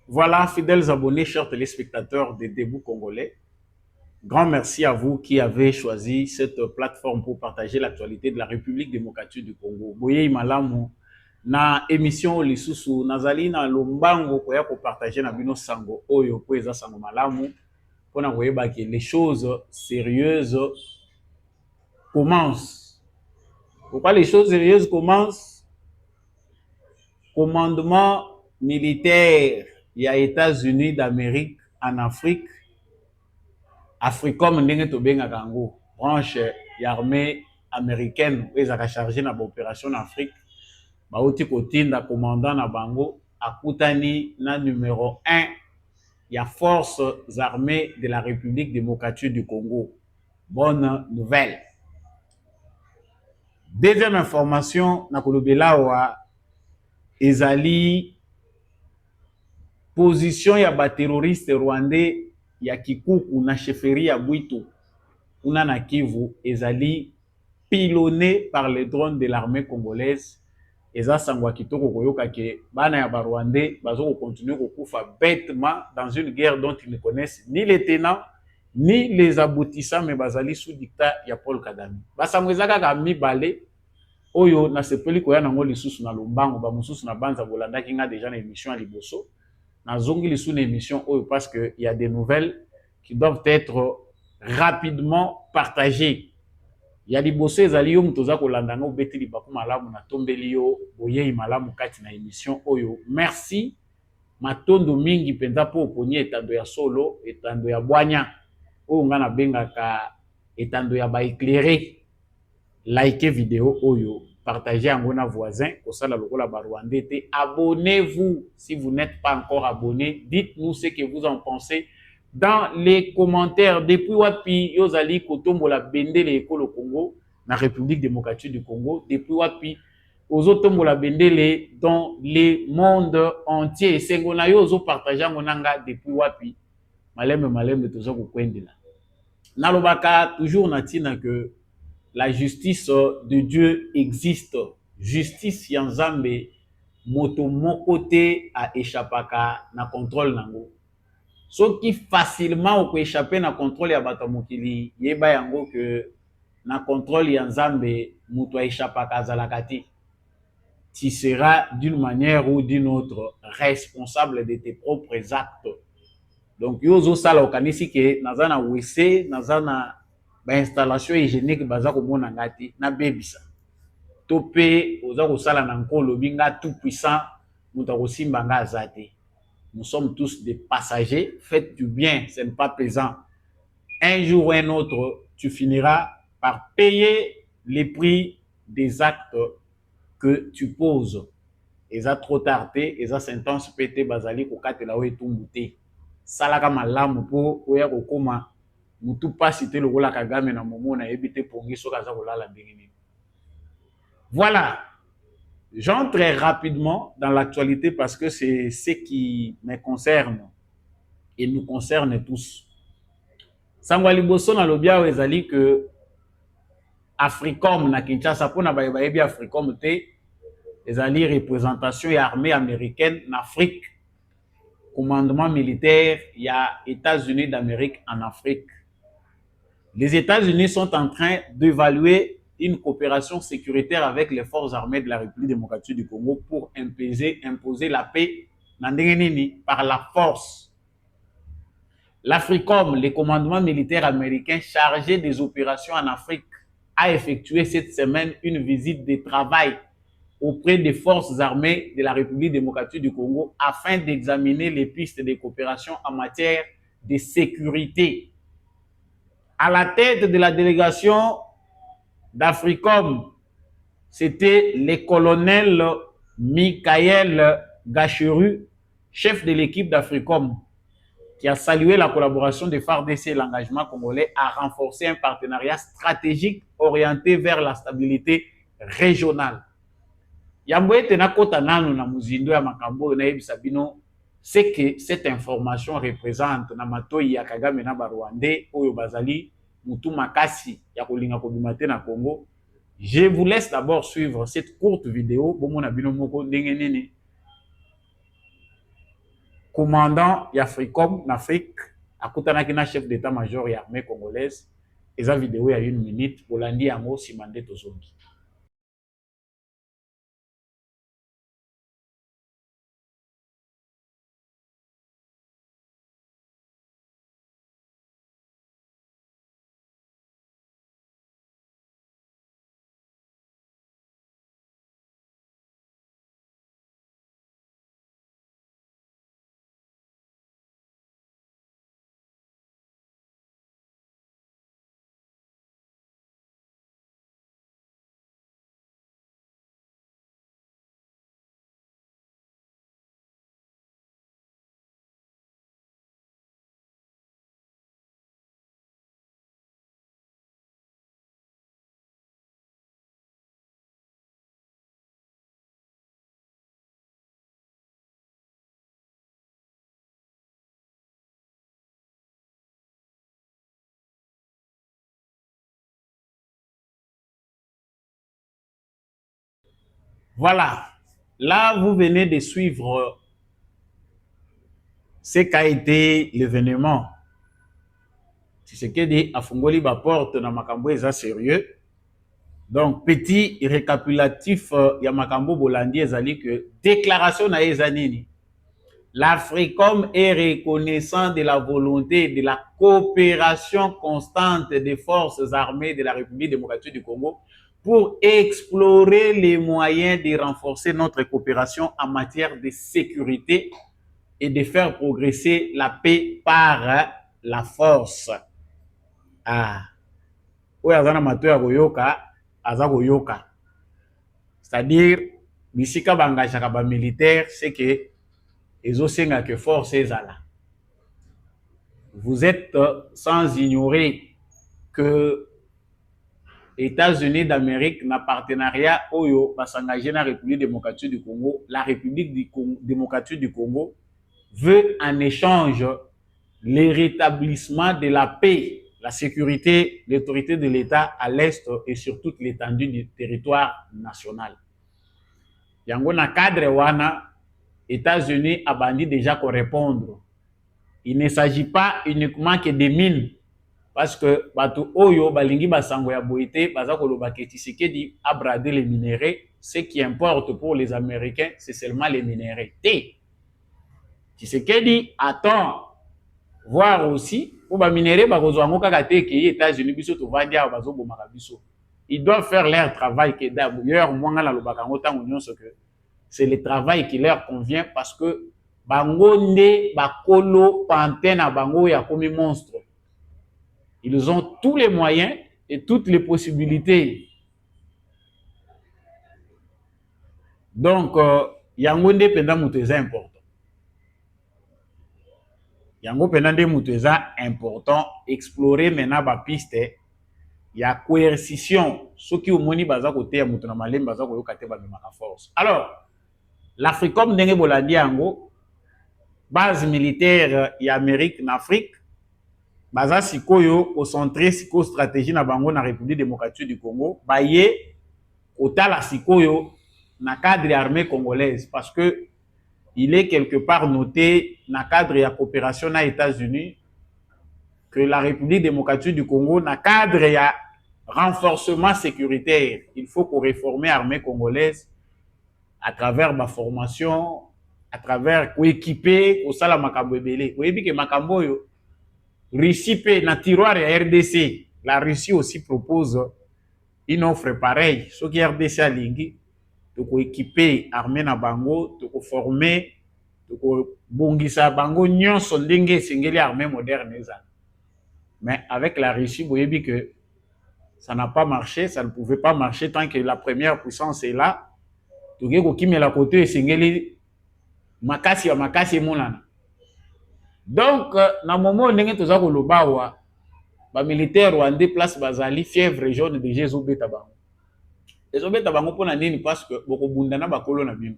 Voilà, fidèles abonnés, chers téléspectateurs des Debout Congolais. Grand merci à vous qui avez choisi cette plateforme pour partager l'actualité de la République démocratique du Congo. Boye malamu na émission lisusu nazali na lombango koya ko partager na bino sango oyo po eza sango malamu pona koyeba que les choses sérieuses commencent. Pourquoi les choses sérieuses commencent? Commandement militaire il y a États-Unis d'Amérique en Afrique. Africom ndenge tobengaka yango branche ya armée américaine oyo ezalaka chargé na baopération na Afrique bauti kotinda commandant na bango akutani na numéro 1 ya forces armées de la République démocratique du Congo. Bonne nouvelle. Deuxième information na kolobela wa ezali position ya baterroriste rwandais ya Kikuku na chefferie ya Bwito kuna na Kivu ezali pilonné par les drones de l'armée congolaise. Eza sangwa kitoko koyoka ke bana ya Barwandais bazo continuer kokufa bêtement dans une guerre dont ils ne connaissent ni les tenants ni les aboutissants, mais bazali sous dictat ya Paul Kagame. Basango eza kaka mibale oyo na sepeli koya nango lisusu na lombango ba mususu na banza bolandaki nga déjà na émission ya liboso na zongi lisusu na émission oyo parce que il y a des nouvelles qui doivent être rapidement partagées. Ya liboso ezali yo mutu oza kolanda nga obeti libaku malamu na tombeli yo boyei malamu kati na émission oyo. Merci matondo mingi mpenza mpo oponi etando ya solo, etando ya bwanya oyo nga nabengaka etando ya baéclairé. Likez vidéo oyo, partagez yango na voisin kosala lokola barwandais te. Abonnez-vous si vous n'êtes pas encore abonné. Dites-nous ce que vous en pensez dans les commentaires. Depuis wapi yozali kotombola bendele ekolo Congo na République démocratique du Congo, depuis wapi ozotombola bendele dans le monde entier. Sengo na yo ozo partager yango nanga depuis wapi malembe tozo kokwendela. Nalobaka toujours natina que la justice de Dieu existe. Justice ya Nzambe moto moko te a échappaka na contrôle nango. Soki facilement oko échapper na contrôle ya bato mokili yeba yango que na contrôle ya Nzambe moto a échappaka azalaka te. Tu seras d'une manière ou d'une autre responsable de tes propres actes. Donc yo zo sala okanisi ke nazana wc nazana ba installation hygiénique baza komona ngati na bebisa to pe oza kosala na nkolo binga tout puissant muta kosimba nga azate. Nous sommes tous des passagers. Faites du bien, ce n'est pas pesant. Un jour ou un autre, tu finiras par payer les prix des actes que tu poses. Et ça trop tardé, et ça sentence pété bazali kokatela oyo etumbu salaka malamu po oya kokoma mutu pasi te lokola Kagame na momo na yebi te pongi soka za kolala ndenge nini. Voilà, j'entre très rapidement dans l'actualité parce que c'est ce qui me concerne et nous concerne tous. Sangwa liboso na lobia ezali que Africom na Kinshasa pona bayebi Africom te ezali représentation ya armée américaine en Afrique. Commandement militaire, il y a États-Unis d'Amérique en Afrique. Les États-Unis sont en train d'évaluer une coopération sécuritaire avec les forces armées de la République démocratique du Congo pour imposer la paix par la force. L'Africom, le commandement militaire américain chargé des opérations en Afrique, a effectué cette semaine une visite de travail auprès des forces armées de la République démocratique du Congo afin d'examiner les pistes de coopération en matière de sécurité. À la tête de la délégation d'Africom, c'était le colonel Michael Gacheru, chef de l'équipe d'Africom, qui a salué la collaboration des FARDC et l'engagement congolais à renforcer un partenariat stratégique orienté vers la stabilité régionale. Yamboete na kota nanu na muzindo ya makambo na yebisa bino c'est que cette information représente na matoi ya Kagame na Barwandais oyo bazali mutu makasi ya kolinga kobima te na Congo. Je vous laisse d'abord suivre cette courte vidéo bomona bino moko ndenge nini commandant Africom en Afrique, akutanaki na chef d'état-major ya armée congolaise, eza vidéo ya 1 minute, bolandi yango sima nde tozongi. Voilà, là vous venez de suivre ce qu'a été l'événement. Tshisekedi afungoli ba porte na makambo eza sérieux. Donc petit récapitulatif ya makambo bolandi ezali que déclaration na eza nini. L'Africom est reconnaissant de la volonté de la coopération constante des forces armées de la République démocratique du Congo pour explorer les moyens de renforcer notre coopération en matière de sécurité et de faire progresser la paix par la force. Ah, oyo aza na mato ya koyoka, aza koyoka. C'est-à-dire, bisika bangajaka ba militaire, c'est que ezosenga que force ezala. Vous êtes sans ignorer que États-Unis d'Amérique na partenariat oyo basangagé na République démocratique du Congo, la République démocratique du Congo veut en échange le rétablissement de la paix, la sécurité, l'autorité de l'État à l'est et sur toute l'étendue du territoire national. Yango na cadre wana, États-Unis a bandit déjà qu'on répondre. Il ne s'agit pas uniquement que des mines, parce que bato oyo balingi basango ya boité baza koloba ke Tshisekedi a bradé les minéraux. Ce qui importe pour les Américains, c'est seulement les minéraux. Tshisekedi attend voir aussi pour ba minéraux bakozwa ngo kaka te ke États-Unis biso to vandia bazo bomaka biso. Ils doivent faire leur travail que d'ailleurs mwanga la lobaka ngo tango nyonso que c'est le travail qui leur convient parce que bango nde bakolo pantin na bango ya komi monstre. Ils ont tous les moyens et toutes les possibilités. Donc, yango nde penda mutu eza important. Yango penda nde mutu eza important. Explorer maintenant ba piste ya coercition. Soki omoni baza kote ya mutu na malembe baza koyoka te ba memaka force. Alors, l'Africom ndenge bolandi yango base militaire ya Amérique na Afrique baza sikoyo concentré siko stratégie na bango na République démocratique du Congo baye otala sikoyo na cadre armée congolaise parce que il est quelque part noté na cadre ya coopération na États-Unis que la République démocratique du Congo na cadre ya renforcement sécuritaire il faut qu'on réformer l'armée congolaise à travers ma formation à travers équiper au sala makambo ebele oyebi ke makambo yo Russie pe na tiroir ya RDC, la Russie aussi propose une offre pareille. Ce qui RDC a lingi, toko équiper armée na bango, toko former, toko bongisa bango nyonso ndenge singeli armée moderne eza. Mais avec la Russie, vous voyez que ça n'a pas marché, ça ne pouvait pas marcher tant que la première puissance est là. Toke ko kimela côté singeli makasi ya makasi monana. Donc, na moment ndenge toza koloba wa ba militaire rwandais place bazali fièvre jaune de ezobeta bango. Ezobeta bango pona nini parce que boko bunda na bakolo na bino.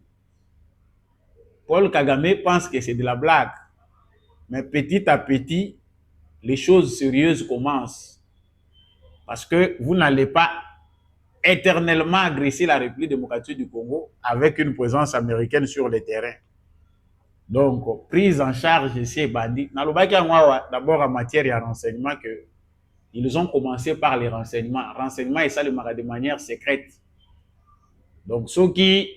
Paul Kagame pense que c'est de la blague. Mais petit à petit, les choses sérieuses commencent. Parce que vous n'allez pas éternellement agresser la République démocratique du Congo avec une présence américaine sur le terrain. Donc, prise en charge de ces bandits. D'abord en matière de renseignement, que ils ont commencé par les renseignements. Renseignement et ça de manière secrète. Donc, ceux qui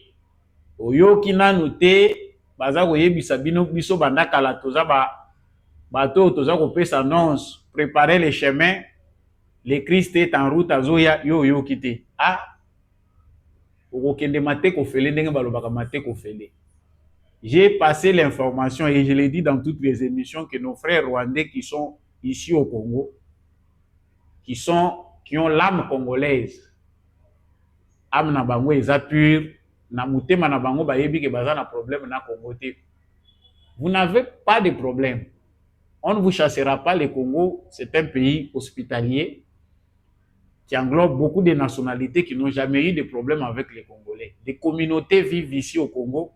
oyoki nanu te baza koyebisa bino biso banda kala toza bato toza kopesa annonce, préparer les chemins, le Christ est en route azoya yo oyoki te. Ah, okokende mate kofele ndenge balobaka mate kofele. J'ai passé l'information et je l'ai dit dans toutes les émissions que nos frères rwandais qui sont ici au Congo, qui ont l'âme congolaise, âme na bango eza pure, na mutema na bango bayebi ke baza na problème na Congo te. Vous n'avez pas de problème. On ne vous chassera pas. Le Congo, c'est un pays hospitalier qui englobe beaucoup de nationalités qui n'ont jamais eu de problème avec les Congolais. Des communautés vivent ici au Congo.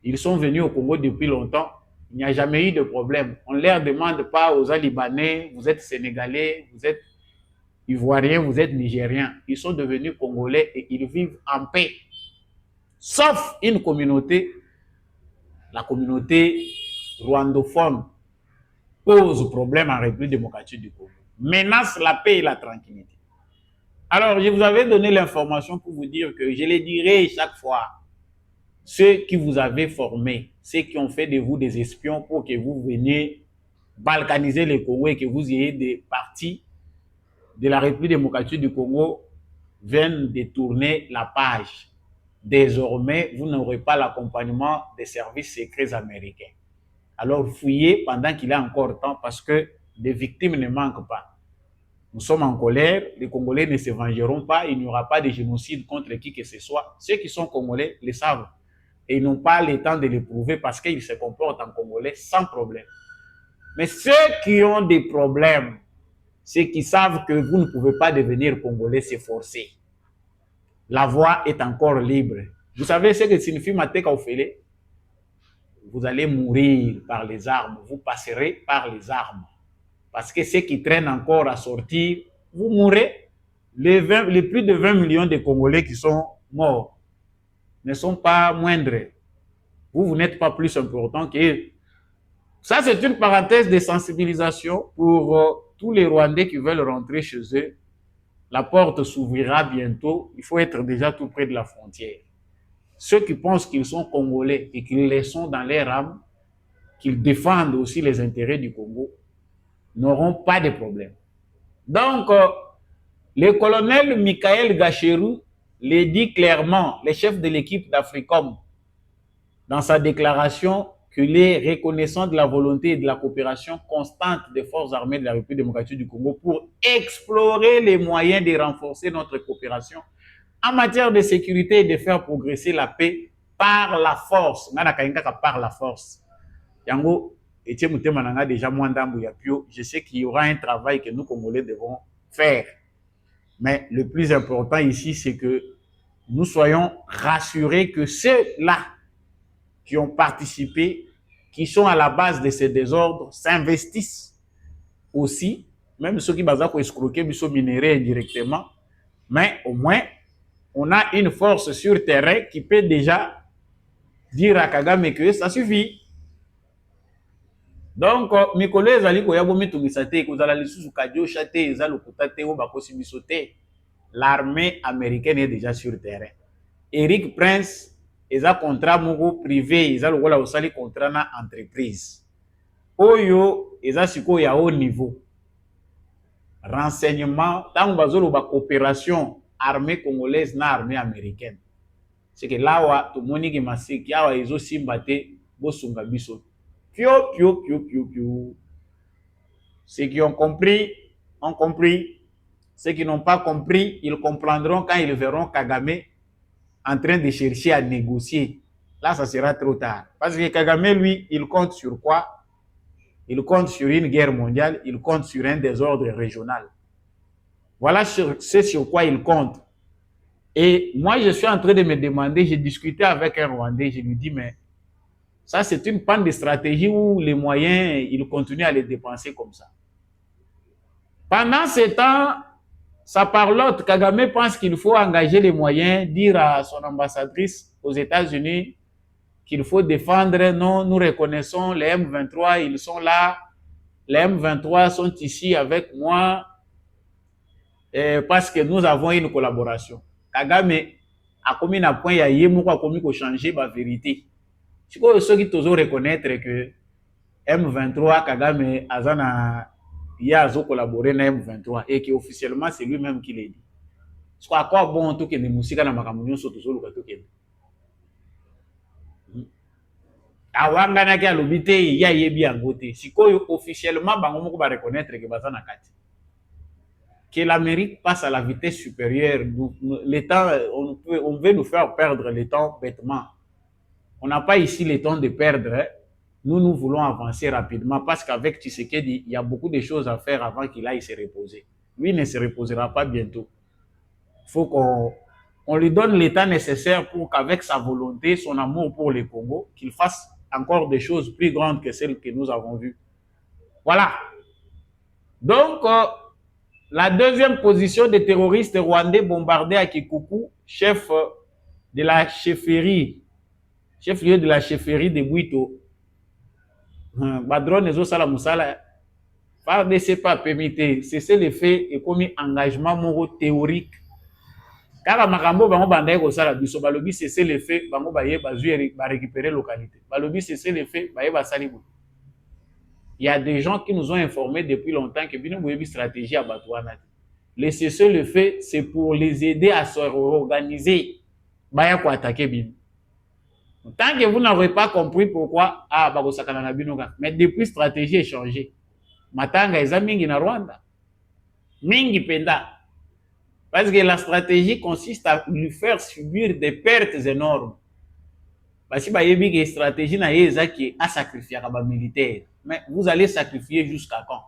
Ils sont venus au Congo depuis longtemps. Il n'y a jamais eu de problème. On ne leur demande pas aux Libanais, vous êtes Sénégalais, vous êtes Ivoiriens, vous êtes Nigériens. Ils sont devenus Congolais et ils vivent en paix. Sauf une communauté, la communauté rwandophone, pose problème en République démocratique du Congo. Menace la paix et la tranquillité. Alors, je vous avais donné l'information pour vous dire que je le dirai chaque fois. Ceux qui vous avez formés, ceux qui ont fait de vous des espions pour que vous veniez balkaniser le Congo et que vous ayez des partis de la République démocratique du Congo viennent détourner la page. Désormais, vous n'aurez pas l'accompagnement des services secrets américains. Alors, fouillez pendant qu'il y a encore temps parce que des victimes ne manquent pas. Nous sommes en colère, les Congolais ne se vengeront pas, il n'y aura pas de génocide contre qui que ce soit. Ceux qui sont Congolais le savent. Et ils n'ont pas le temps de le prouver parce qu'ils se comportent en Congolais sans problème. Mais ceux qui ont des problèmes, ceux qui savent que vous ne pouvez pas devenir Congolais, c'est forcé. La voie est encore libre. Vous savez ce que signifie Mateka Ofele? Vous allez mourir par les armes, vous passerez par les armes. Parce que ceux qui traînent encore à sortir, vous mourrez. Les plus de 20 millions de Congolais qui sont morts ne sont pas moindres. Vous n'êtes pas plus important qu'eux. Ça, c'est une parenthèse de sensibilisation pour tous les Rwandais qui veulent rentrer chez eux. La porte s'ouvrira bientôt. Il faut être déjà tout près de la frontière. Ceux qui pensent qu'ils sont Congolais et qu'ils les sont dans leur âme, qu'ils défendent aussi les intérêts du Congo, n'auront pas de problème. Donc, le colonel Michael Gacherou le dit clairement, le chef de l'équipe d'Africom, dans sa déclaration qu'il est reconnaissant de la volonté et de la coopération constante des forces armées de la République démocratique du Congo pour explorer les moyens de renforcer notre coopération en matière de sécurité et de faire progresser la paix par la force. Par la force. Yango, je sais qu'il y aura un travail que nous, Congolais, devons faire. Mais le plus important ici, c'est que nous soyons rassurés que ceux-là qui ont participé, qui sont à la base de ces désordres, s'investissent aussi, même ceux qui ont escroqué, ils sont minérés indirectement, mais au moins, on a une force sur terrain qui peut déjà dire à Kagame que ça suffit. Donc, mikolo ezali koya bomitungisa te kozala lisusu kadiosha te eza lokuta te o bakosi biso te. L'armée américaine est déjà sur terrain. Eric Prince eza contrat moko privé eza lokola osali contrat na entreprise. Oyo eza sikoyo ya haut niveau. Renseignement, tango bazoloba coopération armée congolaise na armée américaine. C'est que là tomoni ke maseki awa ezosimba te bosunga biso. Pio. Ceux qui ont compris, ont compris. Ceux qui n'ont pas compris, ils comprendront quand ils verront Kagame en train de chercher à négocier. Là, ça sera trop tard. Parce que Kagame, lui, il compte sur quoi? Il compte sur une guerre mondiale, il compte sur un désordre régional. Voilà ce sur quoi il compte. Et moi, je suis en train de me demander, j'ai discuté avec un Rwandais, je lui dis, mais ça, c'est une panne de stratégie où les moyens, ils continuent à les dépenser comme ça. Pendant ce temps, sa parlotte, Kagame pense qu'il faut engager les moyens, dire à son ambassadrice aux États-Unis, qu'il faut défendre. Non, nous reconnaissons les M23, ils sont là. Les M23 sont ici avec moi parce que nous avons une collaboration. Kagame a commis un point, il y a eu commis changer la vérité. C'est quoi ceux qui doivent reconnaître que M23, Kagame, Azana, il a collaboré avec M23 et qu'officiellement c'est lui-même qui l'a dit. C'est à quoi bon tout que les musiques dans ma communion sont toujours le tout awangana ki alobi te ya yebi yango te sikoyo officiellement bango moko ba reconnaître que baza na kati que l'Amérique passe à la vitesse supérieure. Le temps, on veut nous faire perdre le temps bêtement. On n'a pas ici le temps de perdre. Hein. Nous voulons avancer rapidement parce qu'avec Tshisekedi, il y a beaucoup de choses à faire avant qu'il aille se reposer. Lui ne se reposera pas bientôt. Il faut qu'on lui donne le temps nécessaire pour qu'avec sa volonté, son amour pour le Congo, qu'il fasse encore des choses plus grandes que celles que nous avons vues. Voilà. Donc, la deuxième position des terroristes rwandais bombardés à Kikuku, chef de la chefferie, chef-lieu de la chefferie de Bwito. Badron Ezo Sala Moussala, par ne pas permettre, c'est le fait et comme engagement moro théorique. Car Makambo bango bandai ko sala biso balobi c'est le fait bango baye bazui ba récupérer localité. Balobi c'est le fait baye ba salibu. Il y a des gens qui nous ont informés depuis longtemps que bino boyebi stratégie à Batouana. Le cessez le fait, c'est pour les aider à se réorganiser. Baya ko attaquer bino. Tant que vous n'avez pas compris pourquoi bako sakana na bino ka. Mais depuis stratégie est changée. Matanga eza mingi na Rwanda. Mingi penda. Parce que la stratégie consiste à lui faire subir des pertes énormes. Parce que la stratégie est à sacrifier les militaires. Mais vous allez sacrifier jusqu'à quand?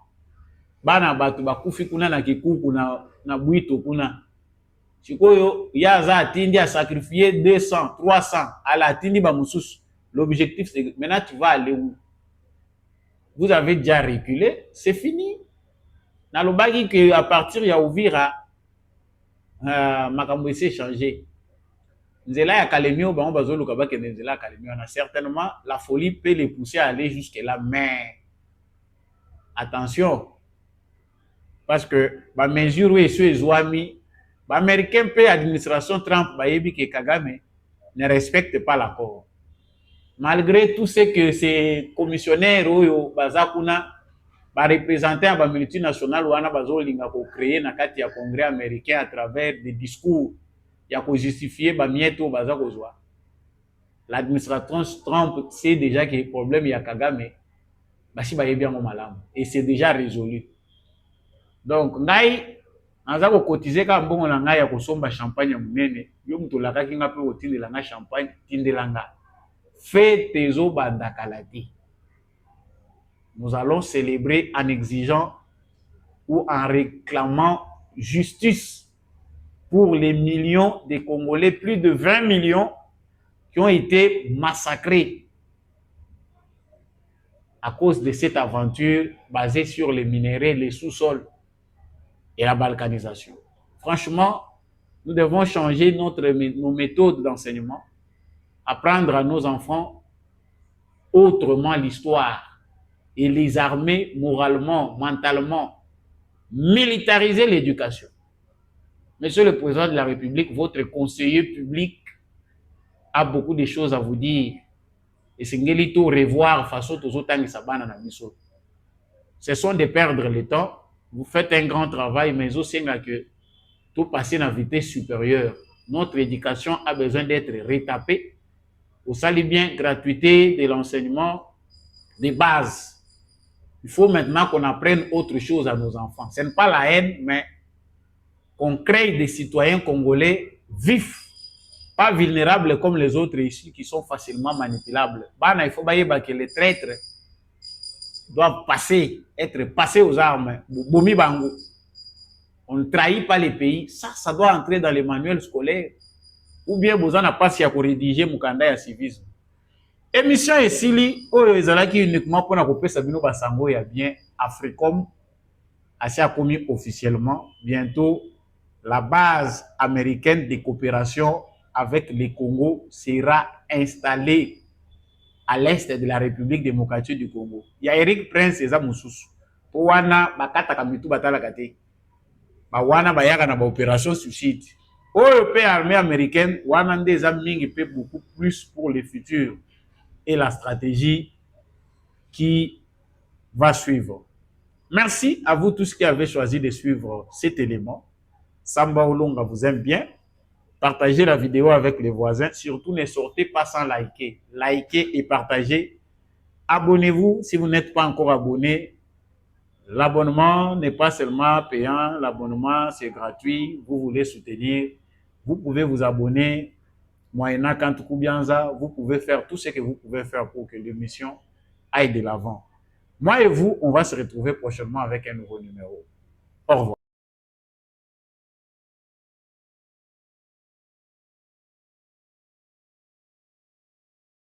Bana batu bakufi kuna na kikuku na bwito kuna. Sikoyo yaza atindi à sacrifier 200, 300 à la atindi ba mususu. L'objectif c'est maintenant tu vas aller où? Vous avez déjà reculé, c'est fini. Na lobaki que à partir ya Uvira makambo ese changé. Nzela ya Kalemio bango bazoluka bakende nzela ya Kalemio na certainement la folie peut les pousser à aller jusque là mais attention parce que ba mesure où eso ezwami ba américain pe administration Trump ba yebi que Kagame ne respecte pas l'accord malgré tout ce que ces commissionnaires oyo bazakuna ba représenter ba multinationale wana bazolinga ko créer na kati ya congrès américain à travers des discours ya ko justifier ba mieto baza kozwa. L'administration Trump sait déjà que le problème ya Kagame basi ba yebi ngo malamu et c'est déjà résolu. Donc ngai anza ko cotiser ka mbongo na ngai ya ko somba champagne munene yo muto lakaki nga pe otindela nga champagne tindelanga fête ezo banda kalati. Nous allons célébrer en exigeant ou en réclamant justice pour les millions de Congolais, plus de 20 millions qui ont été massacrés à cause de cette aventure basée sur les minéraux, les sous-sols et la balkanisation. Franchement, nous devons changer nos méthodes d'enseignement, apprendre à nos enfants autrement l'histoire et les armer moralement, mentalement, militariser l'éducation. Monsieur le Président de la République, votre conseiller public a beaucoup de choses à vous dire. Et c'est qu'il faut revoir façon aux autres qui s'abandonnent à Misso. Ce sont de perdre le temps. Vous faites un grand travail, mais aussi que tout passer à vitesse supérieure. Notre éducation a besoin d'être retapée. Vous savez bien, gratuité de l'enseignement de base. Il faut maintenant qu'on apprenne autre chose à nos enfants. Ce n'est pas la haine, mais qu'on crée des citoyens congolais vifs, pas vulnérables comme les autres ici qui sont facilement manipulables. Il faut que les traîtres doivent être passés aux armes. On ne trahit pas les pays. Ça doit entrer dans les manuels scolaires. Ou bien vous en avez pas si à rédiger Mukanda ya civisme. Émission esili oyo ezalaki uniquement pour na kopesa bino basango ya bien Africom asi akomi officiellement bientôt la base américaine de coopération avec le Congo sera installée à l'est de la République démocratique du Congo. Il y a Eric Prince et Zamoussous. Pour wana bakata kamitu batala kate. Ba wana bayaka na ba opération suicide. Oyo pe armée américaine wana ndeza mingi pe beaucoup plus pour le futur et la stratégie qui va suivre. Merci à vous tous qui avez choisi de suivre cet élément. Samba Olonga vous aime bien. Partagez la vidéo avec les voisins. Surtout, ne sortez pas sans liker. Likez et partagez. Abonnez-vous si vous n'êtes pas encore abonné. L'abonnement n'est pas seulement payant. L'abonnement, c'est gratuit. Vous voulez soutenir. Vous pouvez vous abonner. Moyennant Kantuku Bianza, vous pouvez faire tout ce que vous pouvez faire pour que l'émission aille de l'avant. Moi et vous, on va se retrouver prochainement avec un nouveau numéro. Au revoir.